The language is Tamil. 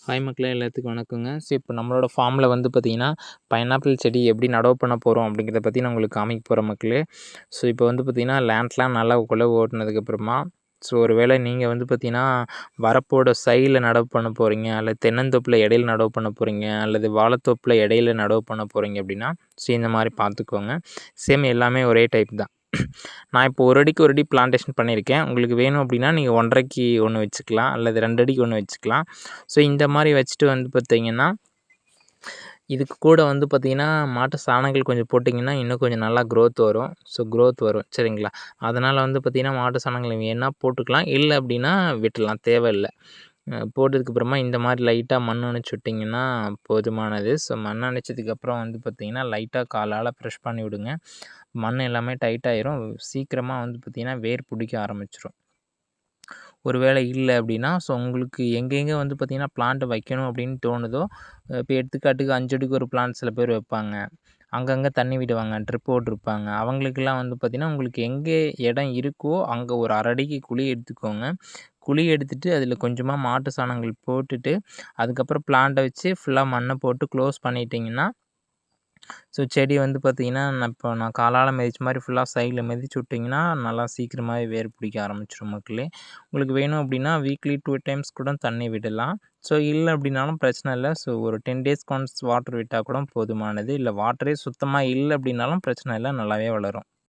ஹாய் மக்களே, எல்லாத்துக்கும் வணக்கங்க. ஸோ இப்போ நம்மளோட ஃபார்மில் வந்து பார்த்திங்கன்னா பைனாப்பிள் செடி எப்படி நடவு பண்ண போகிறோம் அப்படிங்கிறத பற்றி நான் உங்களுக்கு காமிக்க போகிறேன் மக்களே. ஸோ இப்போ வந்து பார்த்திங்கன்னா லேண்ட்லாம் நல்லா குலை ஓட்டினதுக்கப்புறமா ஒரு வேளை நீங்கள் வந்து பார்த்திங்கன்னா வரப்போட சைடில் நடவு பண்ண போகிறீங்க, அல்லது தென்னந்தோப்பில் இடையில நடவு பண்ண போகிறீங்க, அல்லது வாழைத்தோப்பில் இடையில நடவு பண்ண போகிறீங்க அப்படின்னா இந்த மாதிரி பார்த்துக்கோங்க. சேம் எல்லாமே ஒரே டைப் தான். நான் இப்போ 1 அடிக்கு 1 அடி பிளான்டேஷன் பண்ணியிருக்கேன். உங்களுக்கு வேணும் அப்படின்னா நீங்கள் 1.5க்கு 1 வச்சுக்கலாம், அல்லது 2 அடிக்கு 1 வச்சுக்கலாம். இந்த மாதிரி வச்சுட்டு வந்து பார்த்தீங்கன்னா, இதுக்கு கூட வந்து பார்த்திங்கன்னா மாட்டு சாணங்கள் கொஞ்சம் போட்டிங்கன்னா இன்னும் கொஞ்சம் நல்லா க்ரோத் வரும். க்ரோத் வரும் சரிங்களா. அதனால் வந்து பார்த்திங்கன்னா மாட்டு சாணங்கள் வேணால் போட்டுக்கலாம், இல்லை அப்படின்னா விட்டுடலாம், தேவையில்லை. போட்டதுக்கப்புறமா இந்த மாதிரி லைட்டாக மண் அணைச்சி விட்டிங்கன்னா போதுமானது. மண் அணைச்சதுக்கப்புறம் வந்து பார்த்திங்கன்னா லைட்டாக காலால் ப்ரெஷ் பண்ணி விடுங்க. மண் எல்லாமே டைட்டாகிரும். சீக்கிரமாக வந்து பார்த்திங்கன்னா வேர் பிடிக்க ஆரம்பிச்சிடும். ஒரு வேளை இல்லை அப்படின்னா உங்களுக்கு எங்கெங்கே வந்து பார்த்திங்கன்னா பிளான்ட் வைக்கணும் அப்படின்னு தோணுதோ, இப்போ எடுத்துக்காட்டுக்கு 5 அடிக்கு ஒரு பிளான்ட் சில பேர் வைப்பாங்க, அங்கங்கே தண்ணி விடுவாங்க, ட்ரிப் போட்டிருப்பாங்க. அவங்களுக்கெல்லாம் வந்து பார்த்திங்கன்னா உங்களுக்கு எங்கே இடம் இருக்கோ அங்கே ஒரு 1/2 அடிக்கு குழி எடுத்துக்கோங்க. குழி எடுத்துகிட்டு அதில் கொஞ்சமாக மாட்டு சாணங்கள் போட்டுட்டு அதுக்கப்புறம் பிளான்ட்டை வச்சு ஃபுல்லாக மண்ணை போட்டு க்ளோஸ் பண்ணிட்டிங்கன்னா, செடி வந்து பார்த்திங்கன்னா நான் காலால் மிதிச்ச மாதிரி ஃபுல்லாக சைடில் மிதிச்சு விட்டிங்கன்னா நல்லா சீக்கிரமாகவே வேர் பிடிக்க ஆரம்பிச்சிடும் மக்களே. உங்களுக்கு வேணும் அப்படின்னா வீக்லி 2 டைம்ஸ் கூட தண்ணி விடலாம். இல்லை அப்படின்னாலும் பிரச்சனை இல்லை. ஒரு 10 டேஸ்க்கு ஒன்ஸ் வாட்டர் விட்டால் கூட போதுமானது. இல்லை வாட்டரே சுத்தமாக இல்லை அப்படின்னாலும் பிரச்சனை இல்லை, நல்லாவே வளரும்.